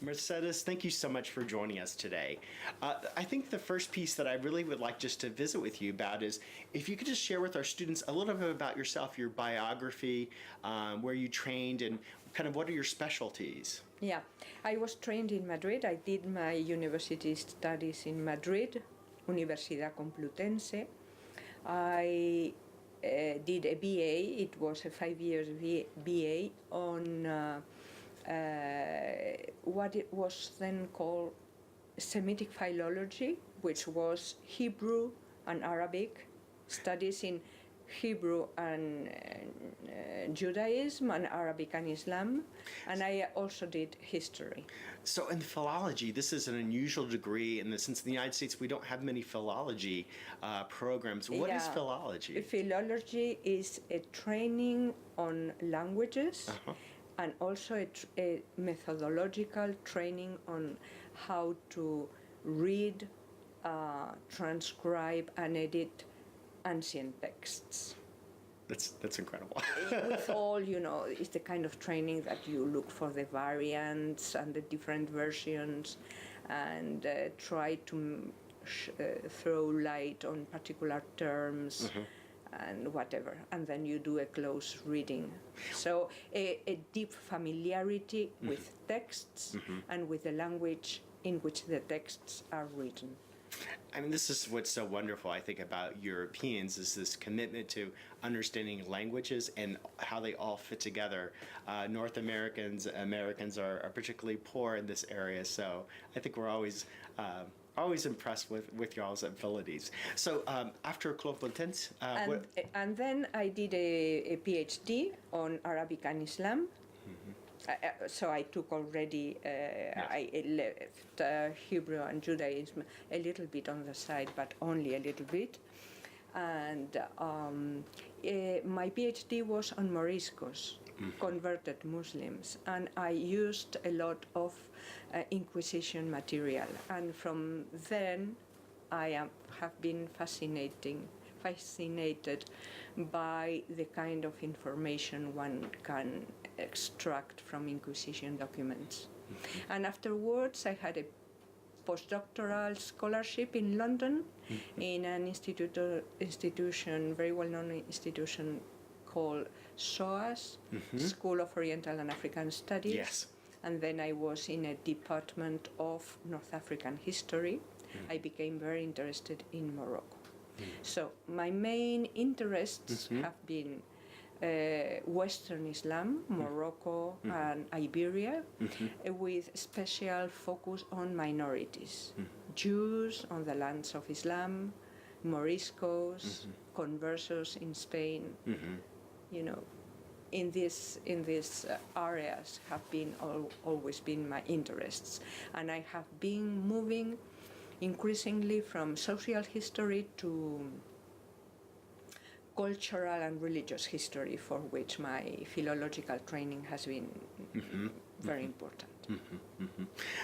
Mercedes, thank you so much for joining us today. I think the first piece that I really would like just to visit with you about is if you could just share with our students a little bit about yourself, your biography, where you trained, and kind of what are your specialties? Yeah, I was trained in Madrid. I did my university studies in Madrid, Universidad Complutense. I did a BA. It was a 5-year BA on what it was then called Semitic philology, which was Hebrew and Arabic, studies in Hebrew and Judaism and Arabic and Islam, and I also did history. So in philology, this is an unusual degree in the sense in the United States we don't have many philology programs. What is philology? Philology is a training on languages. And also a methodological training on how to read, transcribe, and edit ancient texts. That's incredible. With all, it's the kind of training that you look for the variants and the different versions and try to throw light on particular terms. And whatever, and then you do a close reading. So a deep familiarity with texts and with the language in which the texts are written. I mean, this is what's so wonderful, I think, about Europeans is this commitment to understanding languages and how they all fit together. North Americans are particularly poor in this area, so I think we're always impressed with y'all's abilities. So after Complutense... and then I did a PhD on Arabic and Islam. So I took already, I left Hebrew and Judaism a little bit on the side, but only a little bit. And my PhD was on Moriscos, converted Muslims, and I used a lot of Inquisition material. And from then, I have been fascinated by the kind of information one can extract from Inquisition documents. And afterwards, I had a postdoctoral scholarship in London in an institution, very well-known institution called SOAS, School of Oriental and African Studies. Yes. And then I was in a department of North African history. I became very interested in Morocco. So my main interests have been Western Islam, Morocco and Iberia, with special focus on minorities. Jews on the lands of Islam, Moriscos, conversos in Spain. In these areas have been always been my interests, and I have been moving increasingly from social history to cultural and religious history, for which my philological training has been very important.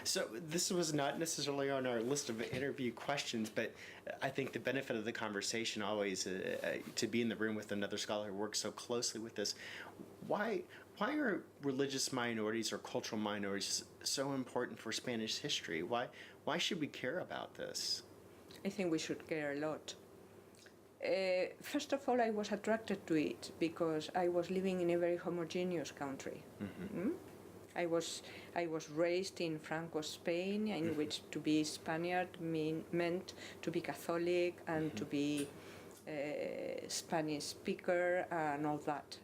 So this was not necessarily on our list of interview questions, but I think the benefit of the conversation always to be in the room with another scholar who works so closely with this. Why are religious minorities or cultural minorities so important for Spanish history? Why should we care about this? I think we should care a lot. First of all, I was attracted to it because I was living in a very homogeneous country. I was raised in Franco Spain, in which to be Spaniard meant to be Catholic and to be Spanish speaker and all that.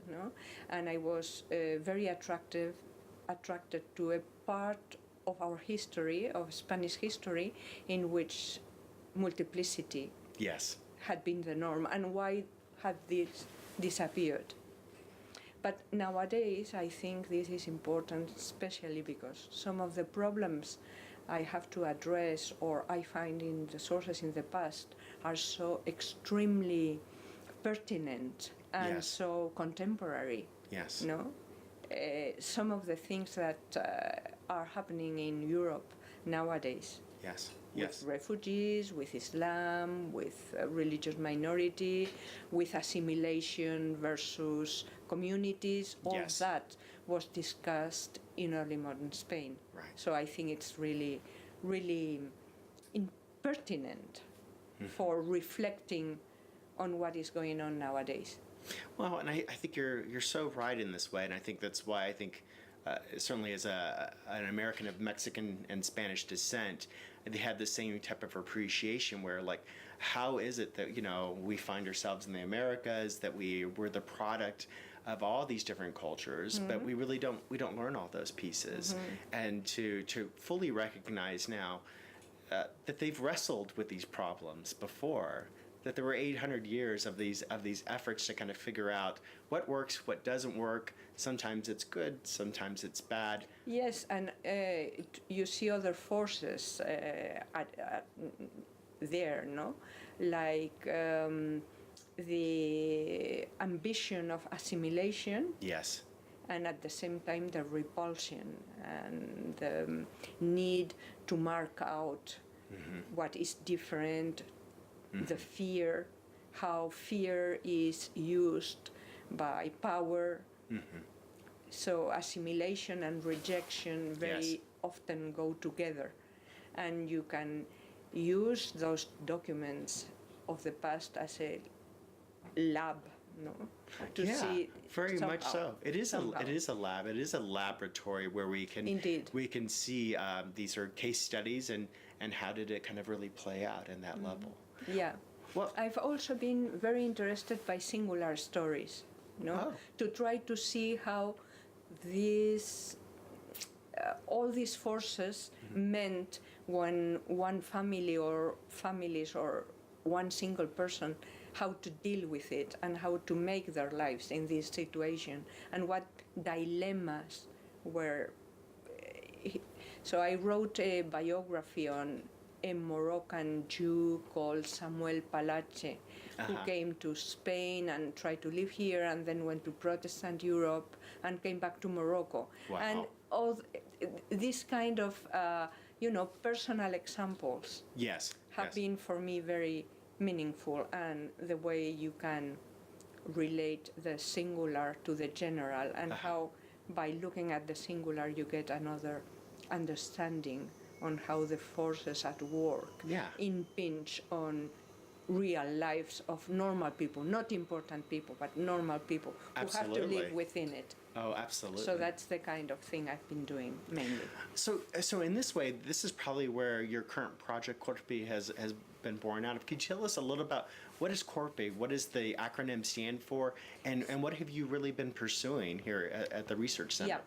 And I was very attracted to a part of our history, of Spanish history, in which multiplicity had been the norm, and why had this disappeared? But nowadays I think this is important, especially because some of the problems I have to address or I find in the sources in the past are so extremely pertinent and so contemporary. Some of the things that are happening in Europe nowadays Yes. with refugees, with Islam, with religious minority, with assimilation versus communities. All Yes. that was discussed in early modern Spain. Right. So I think it's really, really pertinent for reflecting on what is going on nowadays. Well, and I think you're so right in this way, and I think that's why I think certainly as an American of Mexican and Spanish descent, they had the same type of appreciation where, like, how is it that we find ourselves in the Americas, that we're the product of all these different cultures, but we really don't learn all those pieces, and to fully recognize now that they've wrestled with these problems before. That there were 800 years of these efforts to kind of figure out what works, what doesn't work. Sometimes it's good, sometimes it's bad. Yes, and you see other forces there, no? Like the ambition of assimilation. Yes. And at the same time the repulsion and the need to mark out what is different, the fear, how fear is used by power. So assimilation and rejection very often go together, and you can use those documents of the past as a lab, no? To see very somehow, much so. It is somehow. a lab. It is a laboratory where we can Indeed. we can see these are case studies and how did it kind of really play out in that level. Yeah. Well, I've also been very interested by singular stories, no? To try to see how these all these forces meant when one family or families or one single person, how to deal with it and how to make their lives in this situation and what dilemmas were. So I wrote a biography on a Moroccan Jew called Samuel Palache, who came to Spain and tried to live here and then went to Protestant Europe and came back to Morocco. Wow. And all this kind of, personal examples have been for me very meaningful, and the way you can relate the singular to the general and how by looking at the singular you get another understanding on how the forces at work impinge on real lives of normal people, not important people, but normal people who have to live within it. Oh, absolutely. So that's the kind of thing I've been doing mainly. So in this way, this is probably where your current project, CORPI, has been born out of. Could you tell us a little about what is CORPI? What does the acronym stand for? And what have you really been pursuing here at the Research Center? Yeah.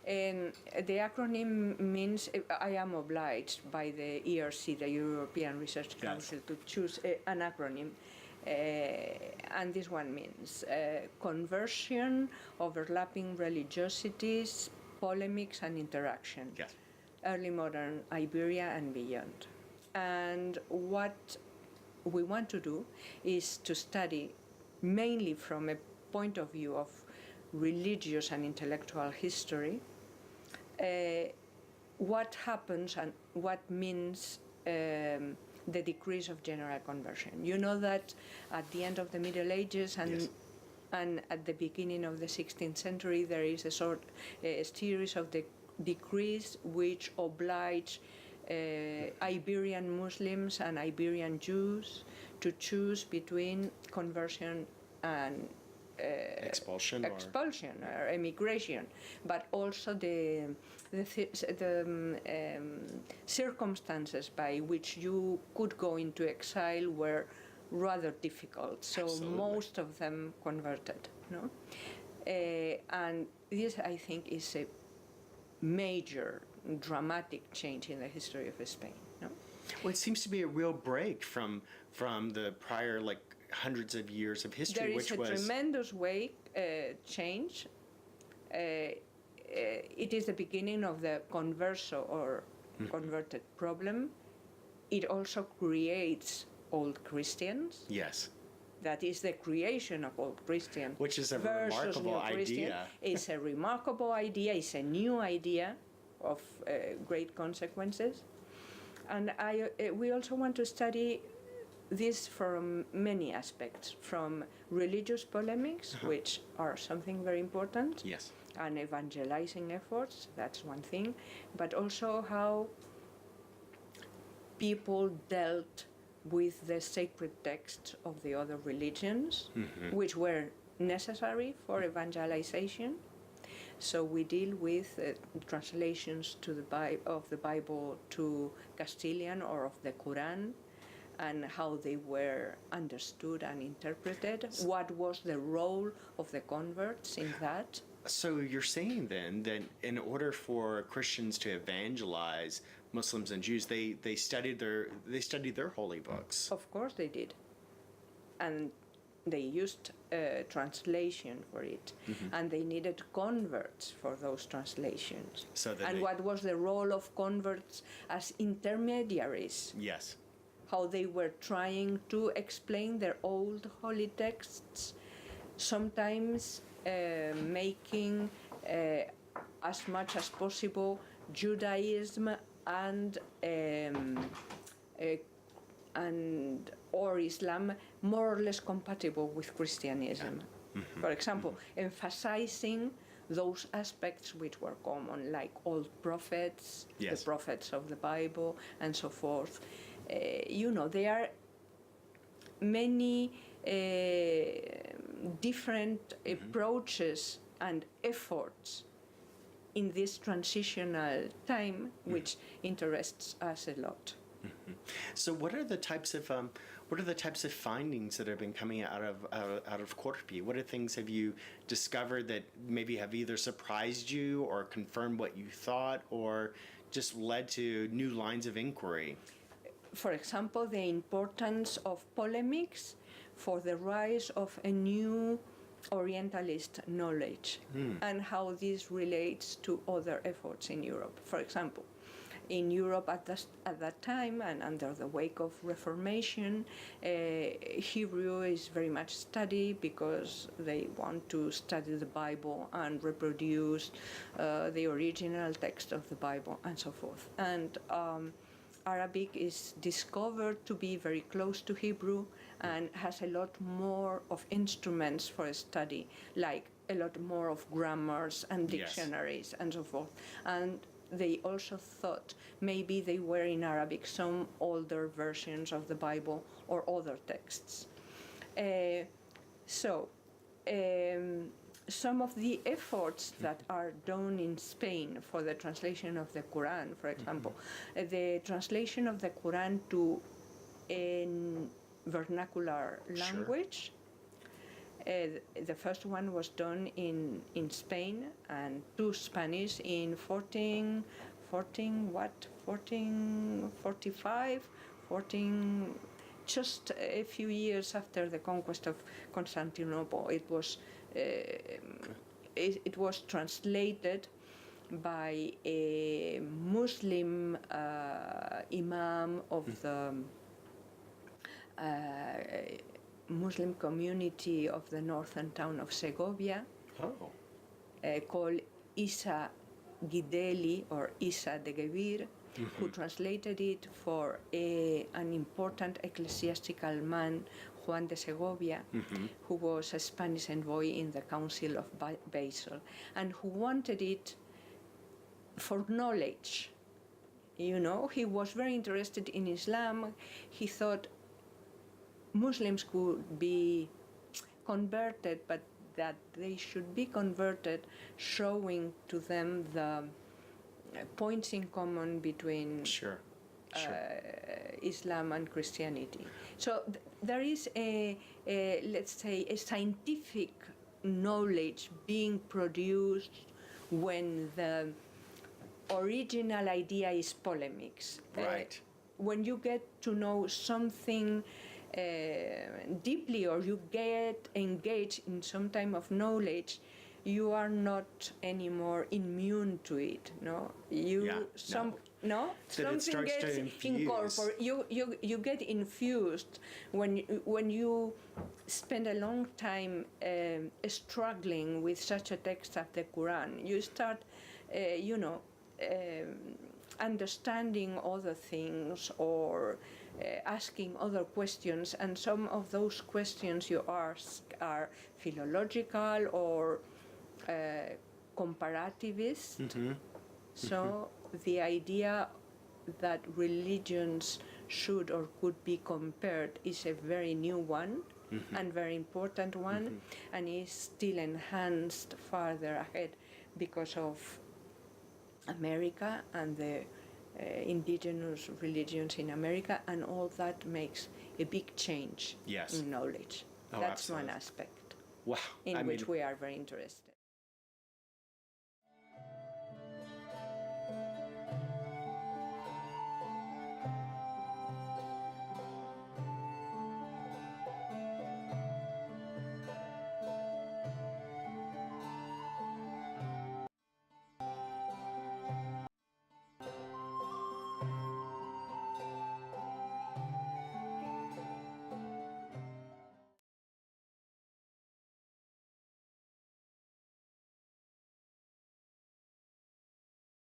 And the acronym means I am obliged by the ERC, the European Research Council, to choose an acronym. And this one means conversion, overlapping religiosities, polemics and interaction. Yes. Early modern Iberia and beyond. And what we want to do is to study, mainly from a point of view of religious and intellectual history, what happens and what means the decrease of general conversion. You know that at the end of the Middle Ages and at the beginning of the 16th century, there is a series of decrees which oblige Iberian Muslims and Iberian Jews to choose between conversion and expulsion or emigration, but also the circumstances by which you could go into exile were rather difficult. So Absolutely. Most of them converted. No, and this I think is a major, dramatic change in the history of Spain. No? Well, it seems to be a real break from the prior hundreds of years of history, which was... There is a tremendous change. It is the beginning of the converso or converted problem. It also creates old Christians. Yes. That is the creation of old Christians. Which is a remarkable idea. It's a remarkable idea. It's a new idea of great consequences. And we also want to study this from many aspects, from religious polemics, which are something very important, Yes. and evangelizing efforts, that's one thing, but also how people dealt with the sacred texts of the other religions, which were necessary for evangelization. So we deal with translations to of the Bible to Castilian or of the Quran, and how they were understood and interpreted. What was the role of the converts in that? So you're saying then that in order for Christians to evangelize Muslims and Jews, they studied their holy books. Of course they did, and they used translation for it, and they needed converts for those translations. And what was the role of converts as intermediaries? Yes. How they were trying to explain their old holy texts, sometimes making as much as possible Judaism and or Islam more or less compatible with Christianism. For example, emphasizing those aspects which were common, like old prophets, the prophets of the Bible, and so forth. There are many different approaches and efforts in this transitional time, which interests us a lot. So, what are the types of findings that have been coming out of CORPI? What are things have you discovered that maybe have either surprised you or confirmed what you thought, or just led to new lines of inquiry? For example, the importance of polemics for the rise of a new Orientalist knowledge and how this relates to other efforts in Europe. For example, in Europe at that time and under the wake of Reformation, Hebrew is very much studied because they want to study the Bible and reproduce the original text of the Bible and so forth. And Arabic is discovered to be very close to Hebrew and has a lot more of instruments for study, like a lot more of grammars and dictionaries and so forth. And they also thought maybe they were in Arabic some older versions of the Bible or other texts. Some of the efforts that are done in Spain for the translation of the Quran, for example, the translation of the Quran to a vernacular language. The first one was done in Spain and to Spanish in 1445, just a few years after the conquest of Constantinople. It was translated by a Muslim imam of the Muslim community of the northern town of Segovia, called Isa Guideli or Isa de Gebir, who translated it for an important ecclesiastical man, Juan de Segovia, who was a Spanish envoy in the Council of Basel, and who wanted it for knowledge. He was very interested in Islam. He thought Muslims could be converted, but that they should be converted, showing to them the points in common between Islam and Christianity. So there is let's say, a scientific knowledge being produced when the original idea is polemics. Right. When you get to know something deeply, or you get engaged in some type of knowledge, you are not anymore immune to it. Something gets incorporated. You get infused when you spend a long time struggling with such a text as the Quran. You start, understanding other things or asking other questions, and some of those questions you ask are philological or comparativist. So the idea that religions should or could be compared is a very new one and very important one, and is still enhanced farther ahead because of America and the indigenous religions in America, and all that makes a big change Yes. in knowledge. Oh, That's absolutely. one aspect Wow. in which we are very interested.